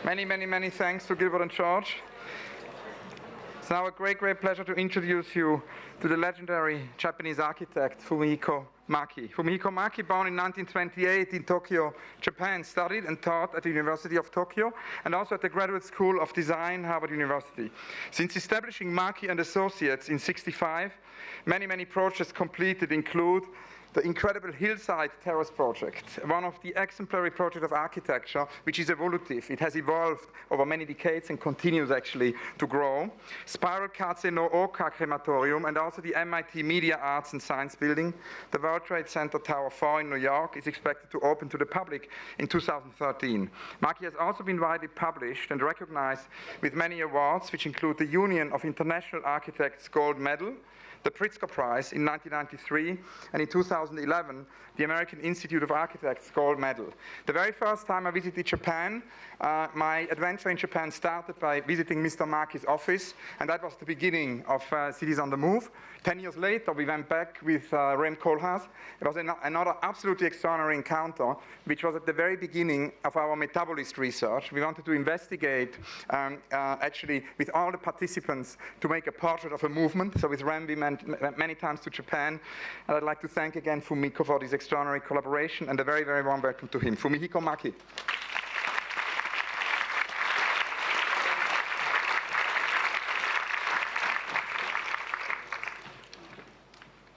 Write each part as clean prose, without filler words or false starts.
Many, many, many thanks to Gilbert and George. It's now a great, great pleasure to introduce you to the legendary Japanese architect Fumihiko Maki. Fumihiko Maki, born in 1928 in Tokyo, Japan, studied and taught at the University of Tokyo and also at the Graduate School of Design, Harvard University. Since establishing Maki and Associates in '65, many, many projects completed include the incredible Hillside Terrace project, one of the exemplary projects of architecture, which is evolutive. It has evolved over many decades and continues actually to grow. Spiral Katse no Oka crematorium, and also the MIT Media Arts and Science Building. The World Trade Center Tower 4 in New York is expected to open to the public in 2013. Maki has also been widely published and recognized with many awards, which include the Union of International Architects Gold Medal, the Pritzker Prize in 1993, and in 2011, the American Institute of Architects Gold Medal. The very first time I visited Japan, my adventure in Japan started by visiting Mr. Maki's office, and that was the beginning of Cities on the Move. 10 years later, we went back with Rem Koolhaas. It was another absolutely extraordinary encounter, which was at the very beginning of our metabolist research. We wanted to investigate, actually, with all the participants, to make a portrait of a movement. So with Rem, we went many times to Japan. And I'd like to thank again Fumihiko for this extraordinary collaboration, and a very, very warm welcome to him. Fumihiko Maki.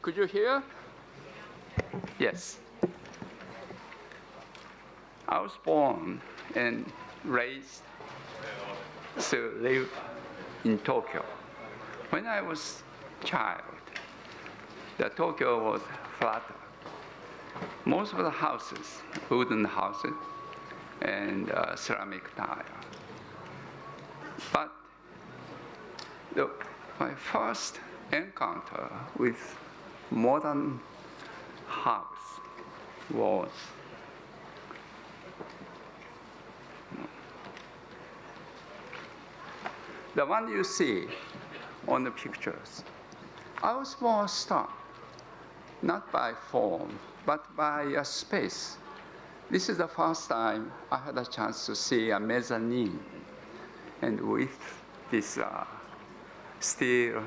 Could you hear? Yes. I was born and raised to live in Tokyo. When I was a child, Tokyo was flatter. Most of the houses, wooden houses, and ceramic tile. But my first encounter with modern house was the one you see on the pictures. I was more struck, not by form, but by a space. This is the first time I had a chance to see a mezzanine, and with this steel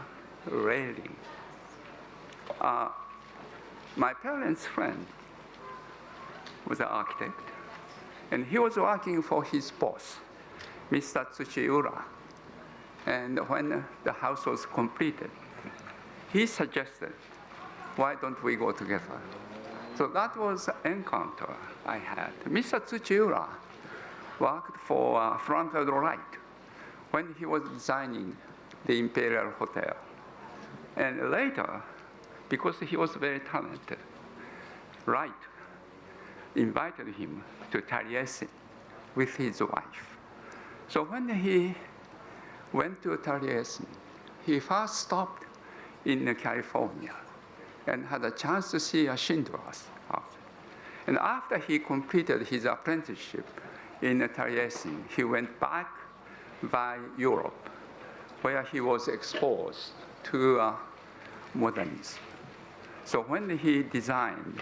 railing. My parents' friend was an architect, and he was working for his boss, Mr. Tsuchiura. And when the house was completed, he suggested, why don't we go together? So that was an encounter I had. Mr. Tsuchiura worked for Frank Lloyd Wright when he was designing the Imperial Hotel. And later, because he was very talented, Wright invited him to Taliesin with his wife. So when he went to Taliesin, he first stopped in California and had a chance to see a Schindler's house. And after he completed his apprenticeship in Taliesin, he went back by Europe, where he was exposed to modernism. So when he designed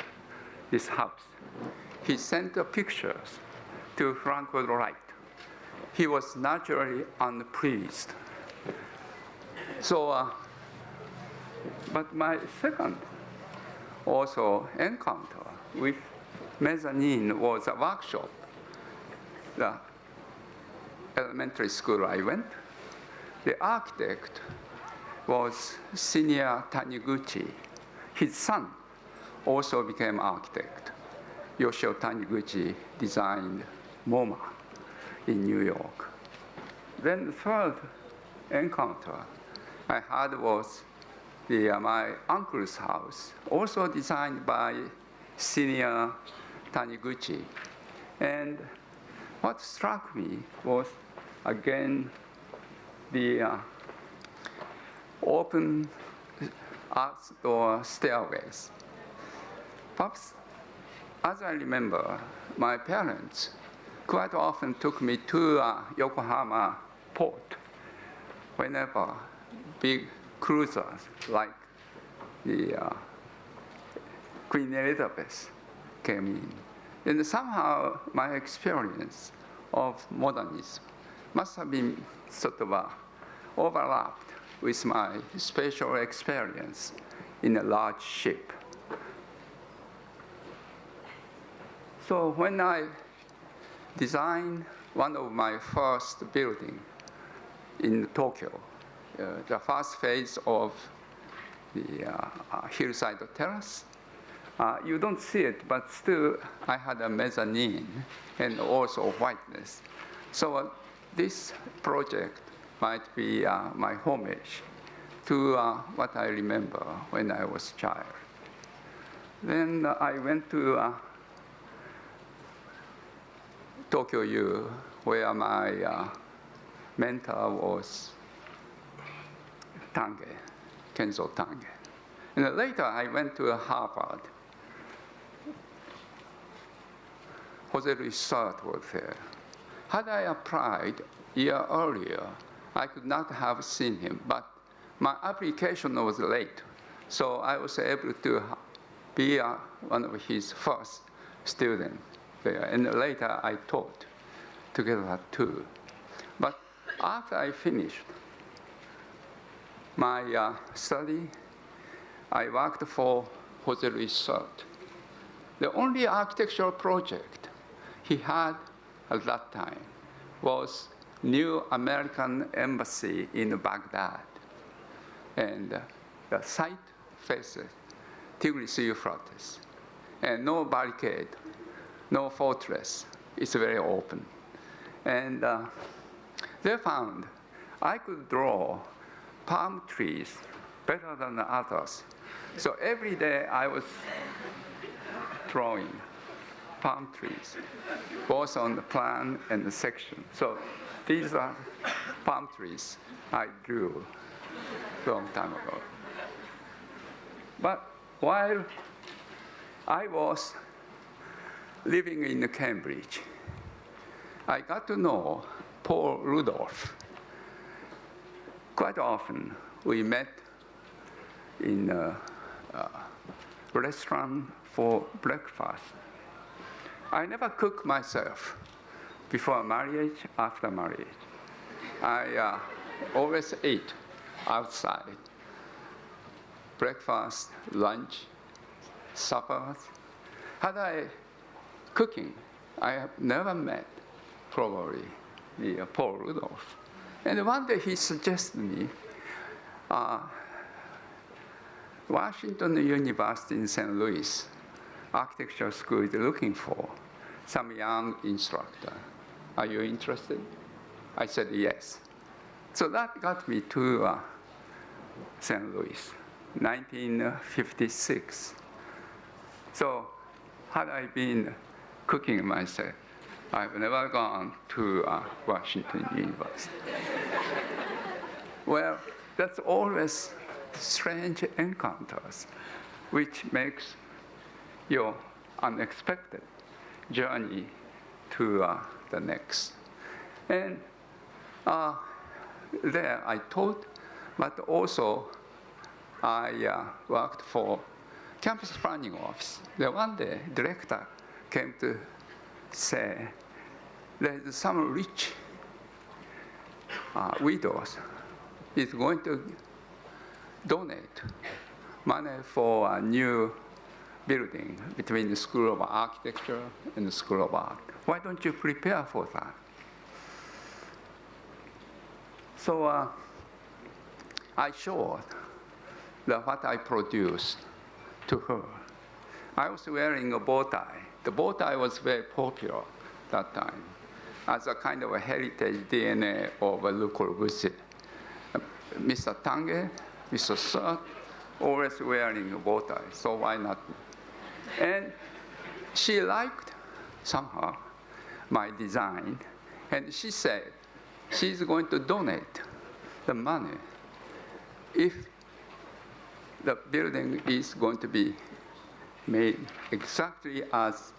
this house, he sent the pictures to Frank Lloyd Wright. He was naturally unpleased. So, but my second also encounter with Mezzanine was a workshop. The elementary school I went, the architect was Senior Taniguchi. His son also became architect. Yoshio Taniguchi designed MoMA in New York. Then the third encounter I had was my uncle's house, also designed by Senior Taniguchi. And what struck me was, again, the open arch door stairways. Perhaps, as I remember, my parents quite often took me to Yokohama port whenever big cruisers like the Queen Elizabeth came in. And somehow my experience of modernism must have been sort of overlapped with my special experience in a large ship. So when I designed one of my first building in Tokyo, the first phase of the Hillside Terrace, you don't see it, but still I had a mezzanine and also whiteness. So this project might be my homage to what I remember when I was a child. Then I went to Tokyo U, where my mentor was Kenzo Tange. And later I went to Harvard. Jose Luis Sert was there. Had I applied a year earlier, I could not have seen him, but my application was late, so I was able to be one of his first students there, and later I taught together too. But after I finished my study, I worked for Jose Luis Sert. The only architectural project he had at that time was new American embassy in Baghdad. And the site faces Tigris Euphrates. And no barricade, no fortress. It's very open. And they found I could draw palm trees better than the others. So every day I was drawing palm trees, both on the plan and the section. So these are palm trees I drew a long time ago. But while I was living in Cambridge, I got to know Paul Rudolph. Quite often we met in a restaurant for breakfast. I never cook myself before marriage, after marriage. I always ate outside. Breakfast, lunch, suppers. Had I cooking, I have never met probably the Paul Rudolph. And one day he suggested me Washington University in St. Louis architecture school is looking for some young instructor. Are you interested? I said yes. So that got me to St. Louis, 1956. So had I been cooking myself, I've never gone to Washington University. Well, that's always strange encounters, which makes your unexpected journey to the next. And there I taught, but also I worked for campus planning office. Then one day, director came to say, there's some rich widows is going to donate money for a new building between the School of Architecture and the School of Art. Why don't you prepare for that? So I showed what I produced to her. I was wearing a bow tie. The bow tie was very popular that time as a kind of a heritage DNA of a Le Corbusier. Mr. Tange, Mr. Sert, always wearing a bow tie, so why not? And she liked somehow my design, and she said she's going to donate the money if the building is going to be made exactly as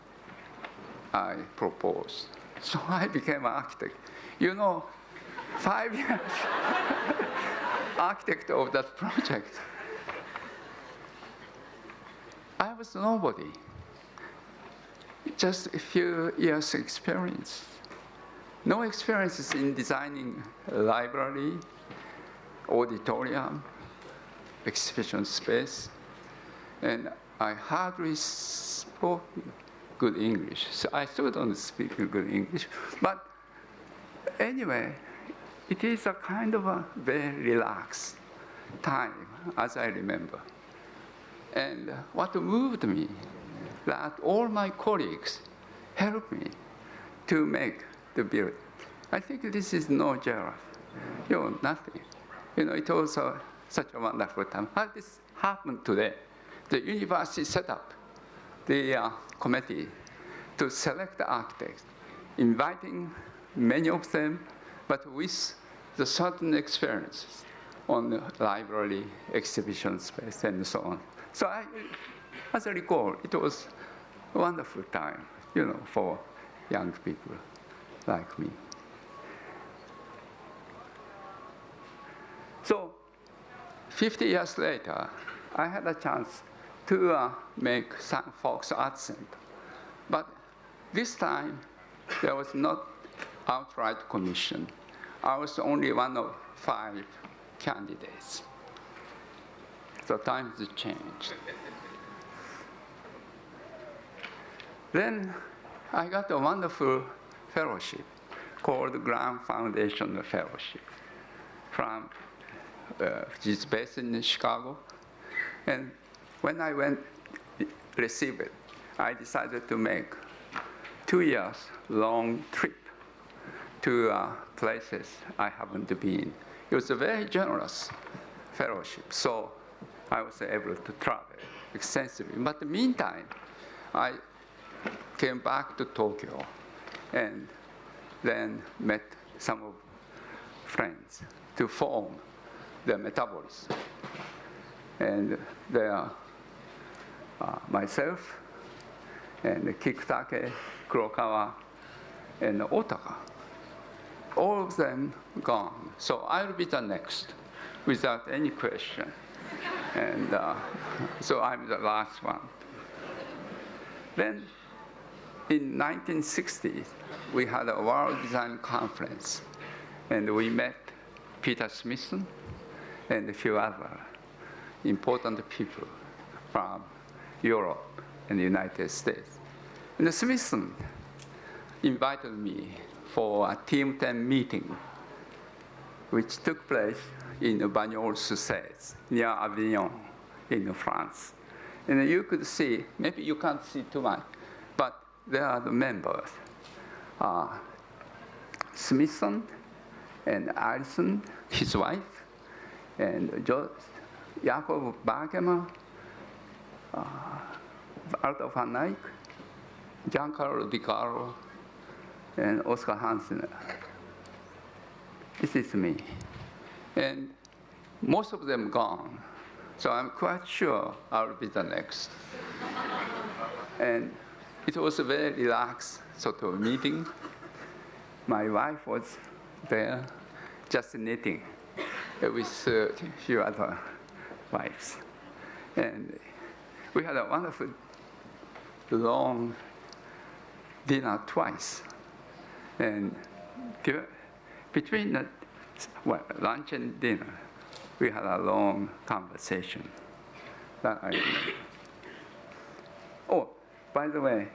I proposed. So I became an architect. You know, 5 years architect of that project. I was nobody. Just a few years experience. no experiences in designing a library, auditorium, exhibition space, and I hardly spoke good English. So I still don't speak good English, but anyway, it is a kind of a very relaxed time, as I remember. And what moved me, that all my colleagues helped me to make the building. I think this is no jealous, nothing. It was such a wonderful time. How this happened today? The university set up the committee to select the architects, inviting many of them, but with the certain experiences on the library, exhibition space, and so on. So as I recall, it was a wonderful time, for young people like me. So 50 years later, I had a chance to make St. Fox Art Center. But this time, there was not outright commission. I was only one of 5 candidates. So times changed. Then I got a wonderful fellowship called the Grand Foundation Fellowship which is based in Chicago. And when I received it, I decided to make 2 years long trip to places I haven't been. It was a very generous fellowship, so I was able to travel extensively. But in the meantime, I came back to Tokyo and then met some of friends to form the Metabolism. And there, myself and Kikutake, Kurokawa, and Otaka, all of them gone. So I'll be the next without any question. And so I'm the last one. Then in 1960, we had a World Design Conference, and we met Peter Smithson and a few other important people from Europe and the United States. And the Smithson invited me for a Team 10 meeting, which took place in Bagnols-sur-Cèze, near Avignon in France. And you could see, maybe you can't see too much, but there are the members. Smithson and Alison, his wife, and Jacob Bergemann, Arthur van Eyck, Giancarlo Di Carlo, and Oscar Hansen. This is me. And most of them gone, so I'm quite sure I'll be the next. And it was a very relaxed sort of meeting. My wife was there, just knitting with a few other wives. And we had a wonderful, long dinner twice. And between the lunch and dinner, we had a long conversation that I remember. Oh, by the way,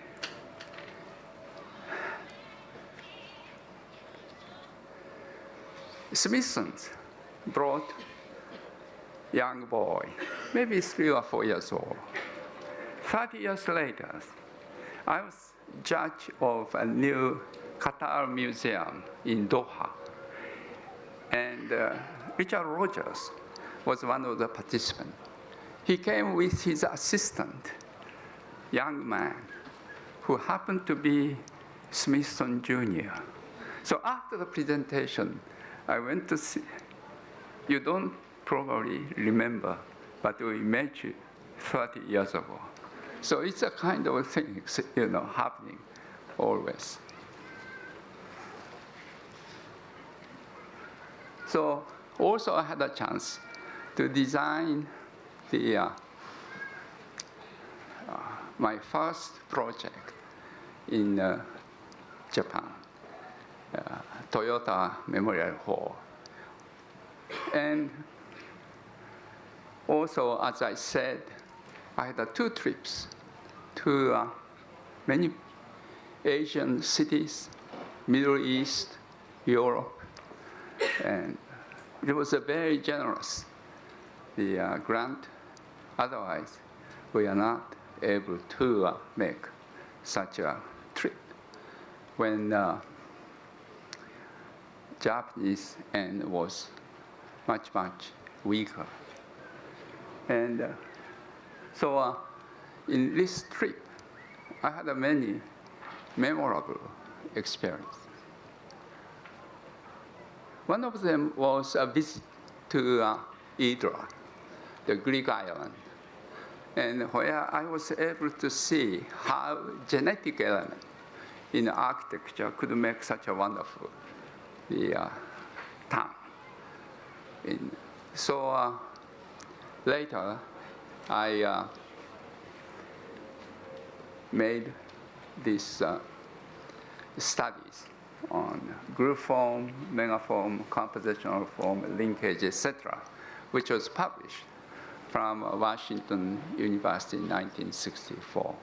Smithsons brought young boy, maybe 3 or 4 years old. 30 years later, I was judge of a new Qatar museum in Doha. And Richard Rogers was one of the participants. He came with his assistant, young man, who happened to be Smithson Jr. So after the presentation, I went to see, you don't probably remember, but we met you 30 years ago. So it's a kind of thing, happening always. So also I had a chance to design my first project in Japan. Toyota Memorial Hall. And also, as I said, I had 2 trips to many Asian cities, Middle East, Europe, and it was a very generous, the grant. Otherwise, we are not able to make such a trip. When Japanese yen was much weaker. And so in this trip, I had many memorable experiences. One of them was a visit to Hydra, the Greek island, and where I was able to see how genetic element in architecture could make such a wonderful town. So later, I made these studies on group form, megaform, compositional form, linkage, etc., which was published from Washington University in 1964.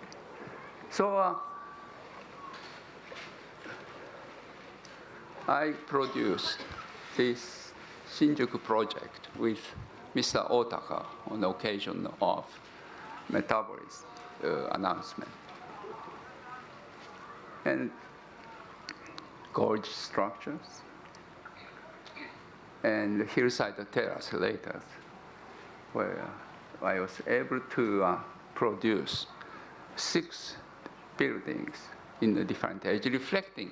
So I produced this Shinjuku project with Mr. Otaka on the occasion of Metabolism announcement. And gorge structures, and Hillside Terrace later, where I was able to produce 6 buildings in a different age, reflecting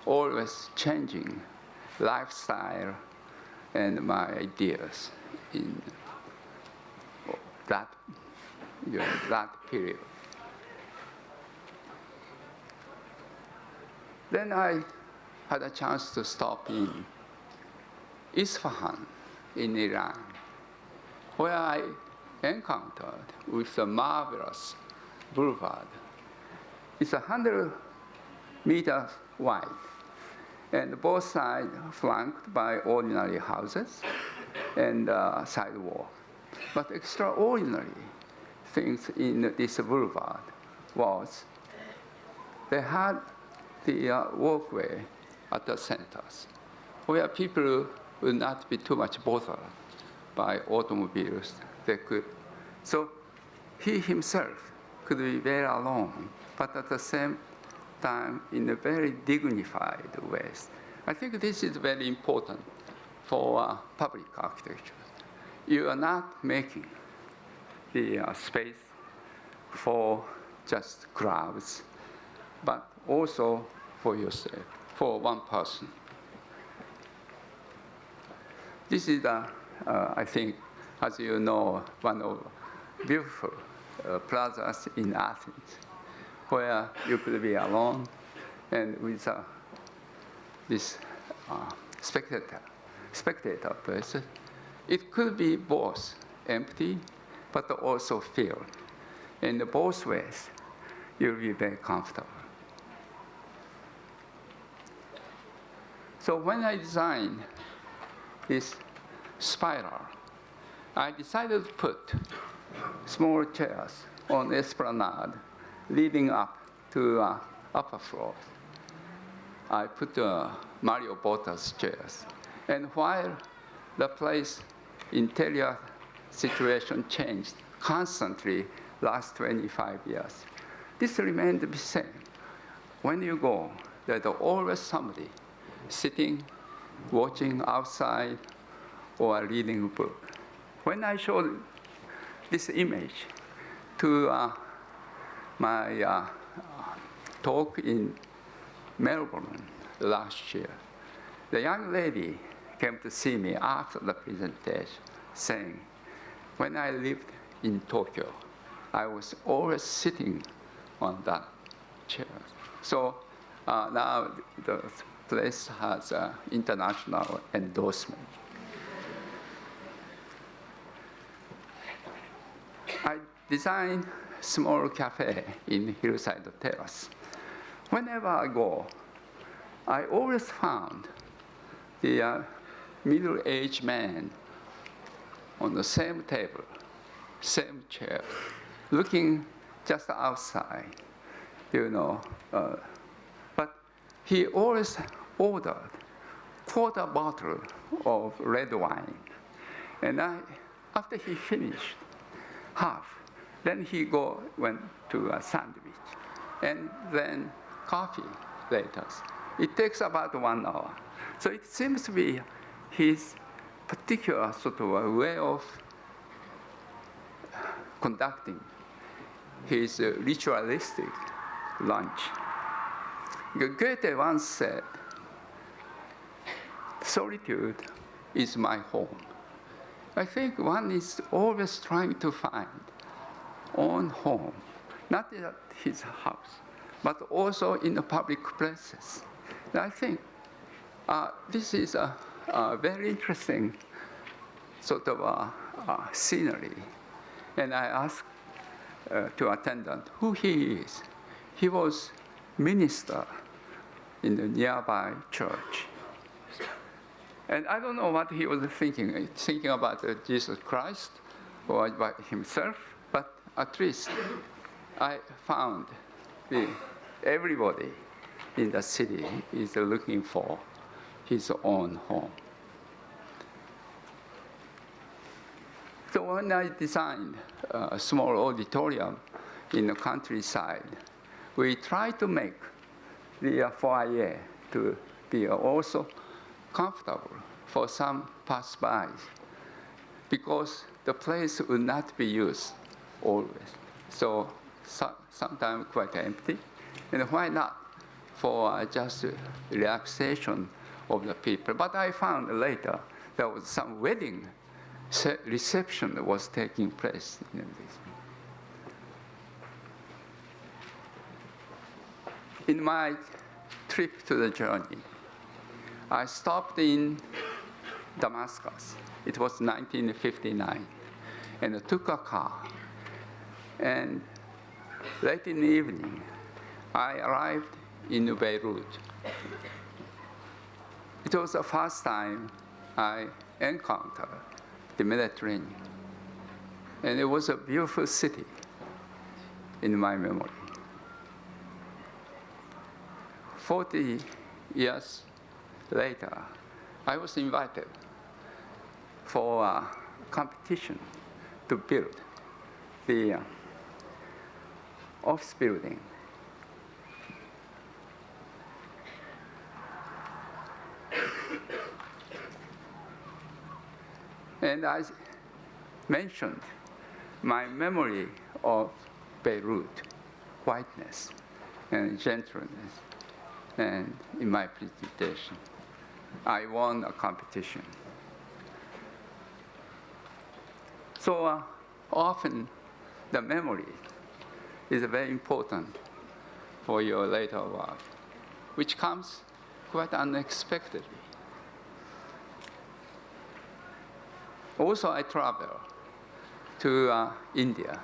always changing lifestyle and my ideas in that, that period. Then I had a chance to stop in Isfahan in Iran, where I encountered with a marvelous boulevard. It's 100 meters wide, and both sides flanked by ordinary houses and sidewalk. But extraordinary things in this boulevard was they had the walkway at the centers, where people would not be too much bothered by automobiles. They could, so he himself could be very alone, but at the same time in a very dignified ways. I think this is very important for public architecture. You are not making the space for just crowds, but also for yourself, for one person. This is, I think, as you know, one of beautiful plazas in Athens, where you could be alone and with this spectator person. It could be both empty, but also filled. In both ways, you'll be very comfortable. So when I designed this spiral, I decided to put small chairs on Esplanade leading up to upper floor. I put Mario Botta's chairs. And while the place interior situation changed constantly last 25 years, this remained the same. When you go, there's always somebody sitting, watching outside, or reading a book. When I showed this image to my talk in Melbourne last year, the young lady came to see me after the presentation, saying, when I lived in Tokyo, I was always sitting on that chair. So now the place has international endorsement. I designed a small cafe in Hillside Terrace. Whenever I go, I always found the middle-aged man on the same table, same chair, looking just outside, but he always ordered quarter bottle of red wine. And after he finished half, then he went to a sandwich, and then coffee later. It takes about 1 hour. So it seems to be his particular sort of a way of conducting his ritualistic lunch. Goethe once said, "Solitude is my home." I think one is always trying to find own home, not at his house, but also in the public places. And I think this is a very interesting sort of scenery. And I asked to attendant who he is. He was minister in the nearby church. And I don't know what he was thinking about Jesus Christ or about himself, but at least I found everybody in the city is looking for his own home. So when I designed a small auditorium in the countryside, we tried to make the foyer to be also comfortable for some passers-by, because the place would not be used always. So sometimes quite empty. And why not for just relaxation of the people? But I found later there was some wedding reception that was taking place in this. In my trip to the journey, I stopped in Damascus. It was 1959, and I took a car. And late in the evening, I arrived in Beirut. It was the first time I encountered the Mediterranean. And it was a beautiful city in my memory. 40 years later, I was invited for a competition to build the office building. And I mentioned my memory of Beirut, whiteness and gentleness, and in my presentation, I won a competition. So often the memory is very important for your later work, which comes quite unexpectedly. Also, I traveled to India,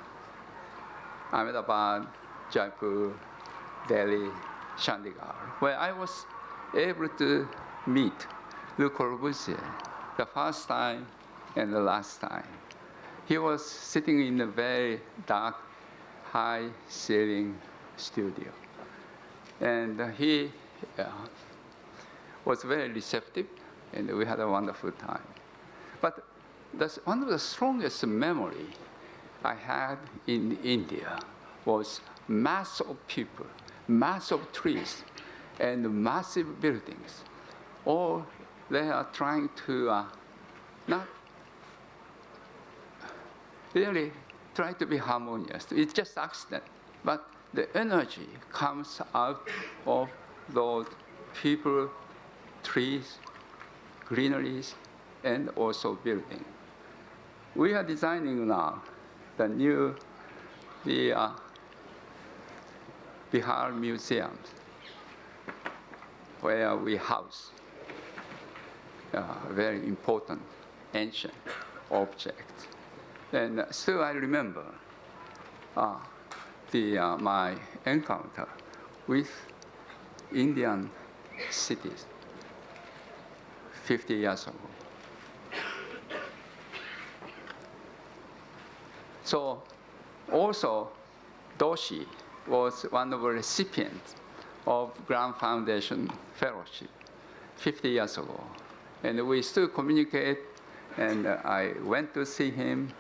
Ahmedabad, Jaipur, Delhi, Chandigarh, where I was able to meet Le Corbusier the first time and the last time. He was sitting in a very dark, high-ceiling studio. And he was very receptive, and we had a wonderful time. But one of the strongest memory I had in India was mass of people, mass of trees, and massive buildings. All they are trying to not really try to be harmonious. It's just accident, but the energy comes out of those people, trees, greeneries, and also building. We are designing now the new Bihar Museum, where we house very important ancient objects. And still I remember my encounter with Indian cities 50 years ago. So also, Doshi was one of the recipients of Grand Foundation Fellowship 50 years ago. And we still communicate, and I went to see him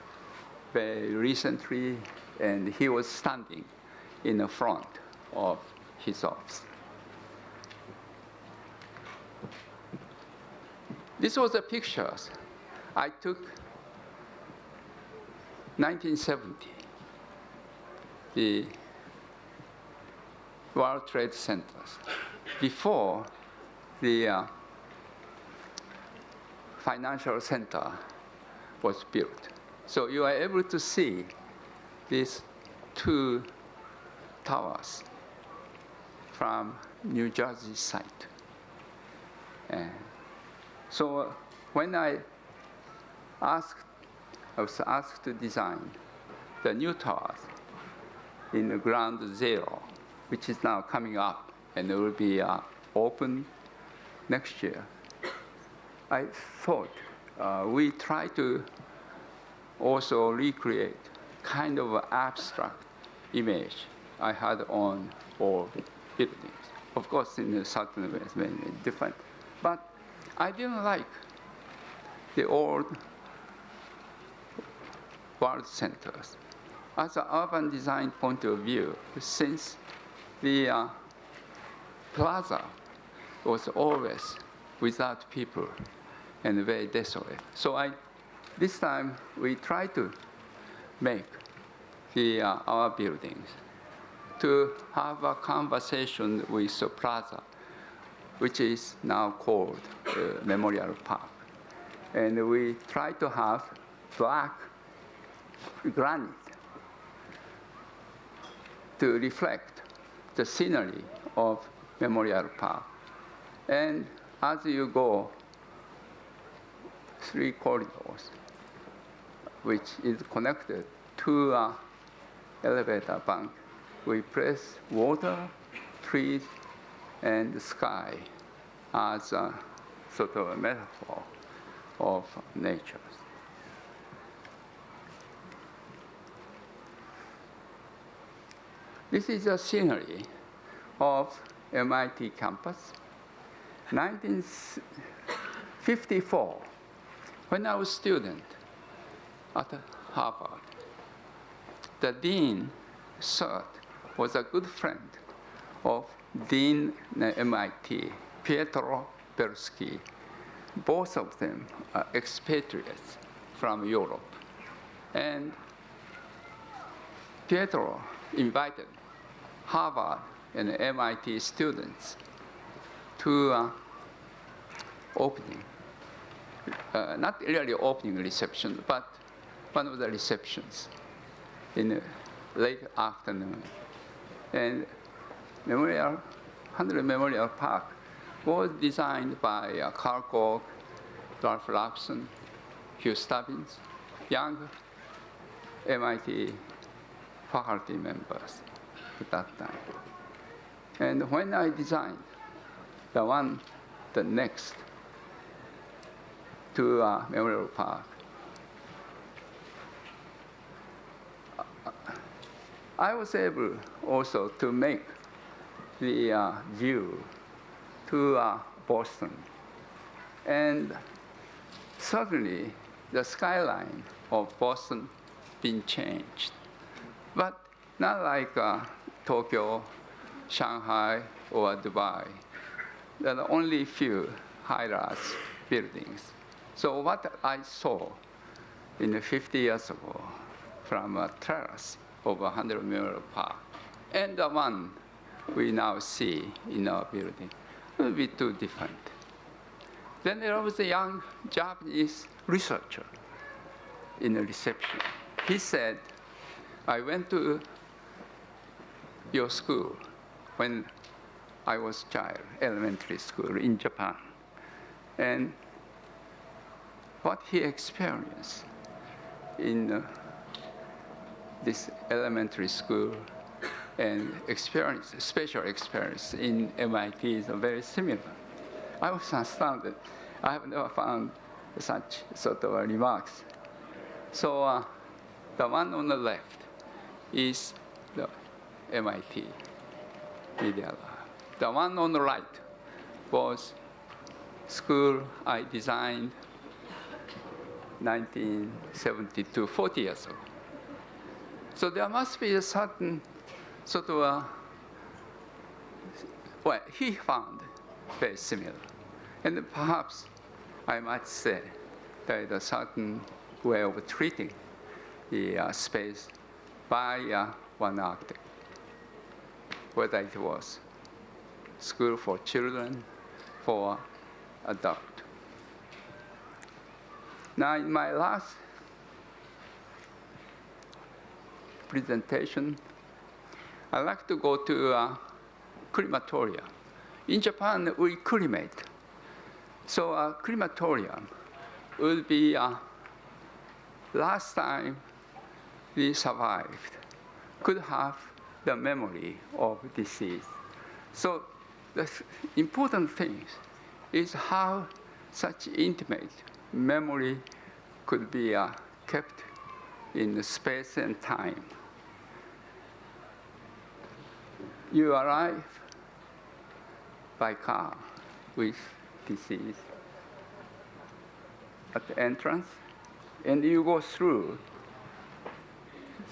very recently, and he was standing in the front of his office. This was the pictures I took 1970, the World Trade Centers, before the financial center was built. So you are able to see these two towers from New Jersey site. And so when I was asked to design the new towers in the ground zero, which is now coming up and it will be open next year, I thought we try to also recreate kind of an abstract image I had on all buildings. Of course, in a certain ways, very different. But I didn't like the old world centers. As an urban design point of view, since the plaza was always without people and very desolate. So this time we try to make our buildings to have a conversation with the plaza, which is now called Memorial Park. And we try to have black granite to reflect the scenery of Memorial Park. And as you go 3 corridors, which is connected to an elevator bank, we place water, trees, and the sky as a sort of a metaphor of nature. This is a scenery of MIT campus. 1954, when I was a student at Harvard, the dean, Sert, was a good friend of Dean MIT, Pietro Persky. Both of them are expatriates from Europe. And Pietro invited Harvard and MIT students to opening, not really opening reception, but one of the receptions in the late afternoon. And 100 Memorial Park was designed by Carl Gogh, Ralph Lapson, Hugh Stubbins, young MIT faculty members at that time. And when I designed the next to Memorial Park, I was able also to make the view to Boston. And certainly the skyline of Boston been changed, but not like Tokyo, Shanghai, or Dubai. There are only few high-rise buildings. So what I saw in 50 years ago from a terrace over 100 Memorial Park and the one we now see in our building will be too different. Then there was a young Japanese researcher in the reception. He said, I went to your school when I was a child, elementary school in Japan. And what he experienced in this elementary school and experience, special experience in MIT is very similar. I was astounded. I have never found such sort of remarks. So the one on the left is the MIT Media Lab. The one on the right was school I designed 1972, 40 years ago. So there must be a certain sort of well, he found very similar. And perhaps I might say there is a certain way of treating the space by one architect, whether it was school for children, for adult. Now, in my last presentation, I like to go to crematorium. In Japan, we cremate. So a crematorium would be last time we survived, could have the memory of deceased. So the important thing is how such intimate memory could be kept in space and time. You arrive by car with deceased at the entrance, and you go through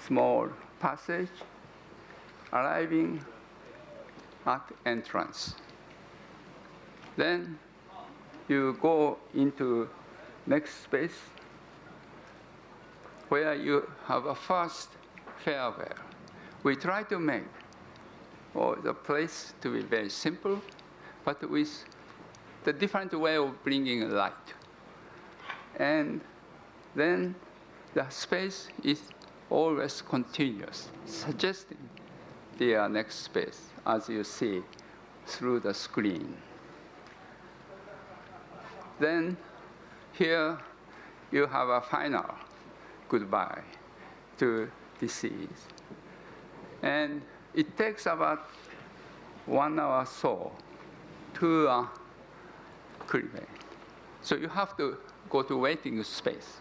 small passage, arriving at entrance. Then you go into next space where you have a first farewell. We try to make the place to be very simple, but with the different way of bringing light. And then the space is always continuous, suggesting the next space, as you see through the screen. Then here you have a final goodbye to deceased. And it takes about 1 hour or so to cremate. So you have to go to waiting space.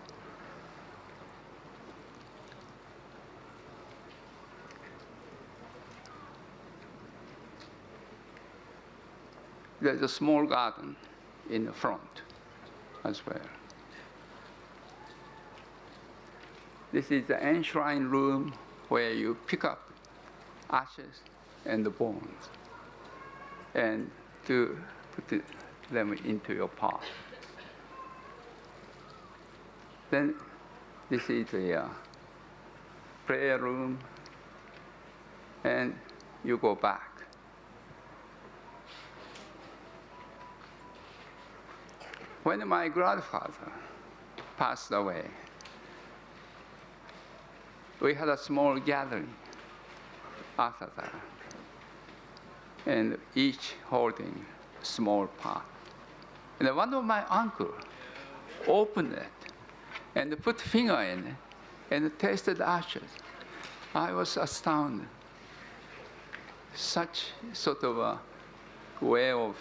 There's a small garden in the front as well. This is the enshrine room where you pick up ashes and the bones and to put them into your pot. Then this is the prayer room, and you go back. When my grandfather passed away, we had a small gathering after that, and each holding a small pot. And one of my uncle opened it and put finger in it and tasted ashes. I was astounded. Such sort of a way of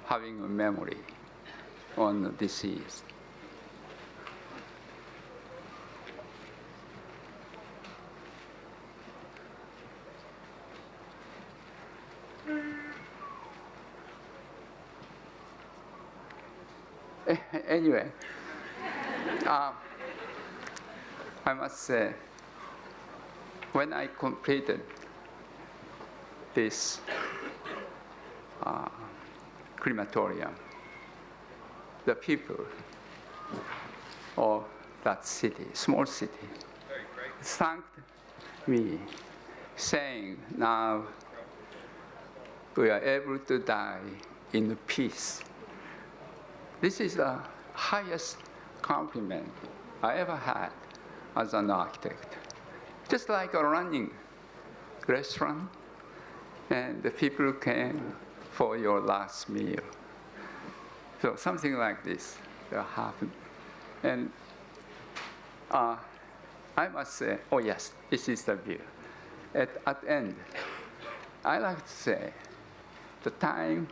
having a memory on the deceased. Anyway, I must say, when I completed this crematorium, the people of that city, small city, thanked me, saying, now we are able to die in peace. This is the highest compliment I ever had as an architect. Just like a running restaurant, and the people came for your last meal. So something like this happened. And I must say, oh yes, this is the view. at end, I like to say the time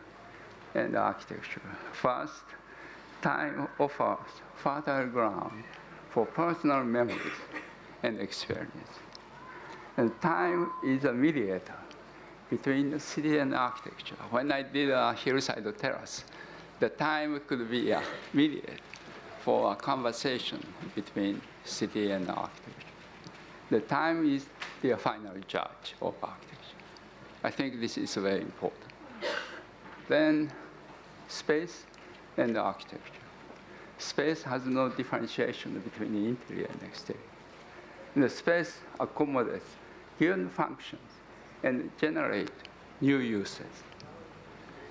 and architecture. First, time offers fertile ground for personal memories and experience. And time is a mediator between the city and architecture. When I did a Hillside Terrace, the time could be a mediator for a conversation between city and architecture. The time is the final judge of architecture. I think this is very important. Then space and architecture. Space has no differentiation between the interior and exterior. And the space accommodates given functions and generate new uses.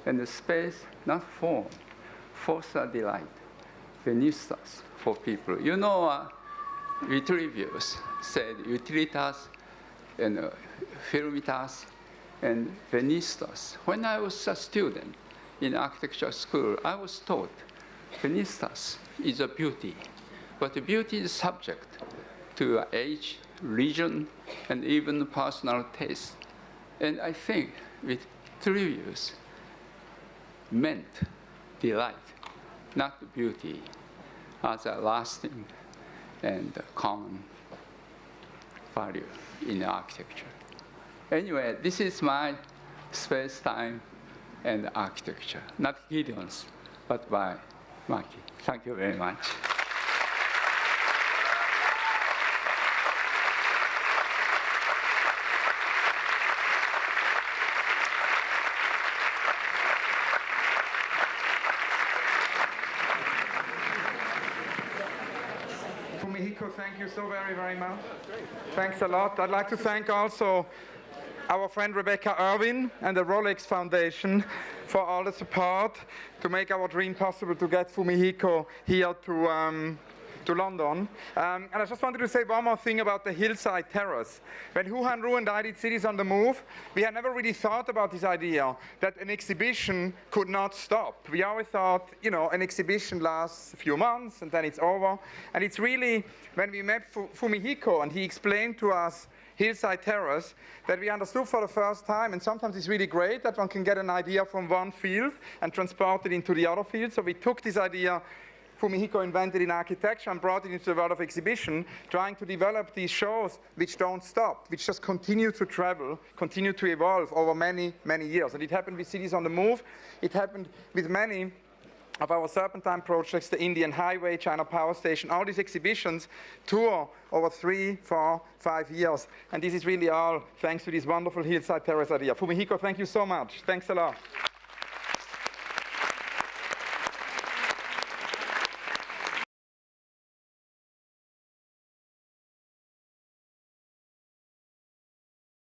And the space, not form, foster delight, venistas for people. You know, Vitruvius said utilitas and firmitas and venistas. When I was a student in architecture school, I was taught venistas is a beauty, but the beauty is subject to age, region, and even personal taste. And I think Vitruvius meant delight, not beauty, as a lasting and common value in architecture. Anyway, this is my space, time, and architecture. Not Gideon's, but by Maki. Thank you very much. Fumihiko, thank you so very, very much. Thanks a lot. I'd like to thank also our friend Rebecca Irwin and the Rolex Foundation for all the support to make our dream possible to get Fumihiko here to London. And I just wanted to say one more thing about the Hillside Terrace. When Hu Han Ru and I did Cities on the Move, we had never really thought about this idea that an exhibition could not stop. We always thought, you know, an exhibition lasts a few months and then it's over. And it's really, when we met Fumihiko and he explained to us Hillside Terrace, that we understood for the first time, and sometimes it's really great that one can get an idea from one field and transport it into the other field. So we took this idea Fumihiko invented in architecture and brought it into the world of exhibition, trying to develop these shows which don't stop, which just continue to travel, continue to evolve over many, many years. And it happened with Cities on the Move. It happened with many of our Serpentine projects, the Indian Highway, China Power Station. All these exhibitions tour over 3, 4, 5 years. And this is really all thanks to this wonderful Hillside Terrace idea. Fumihiko, thank you so much. Thanks a lot.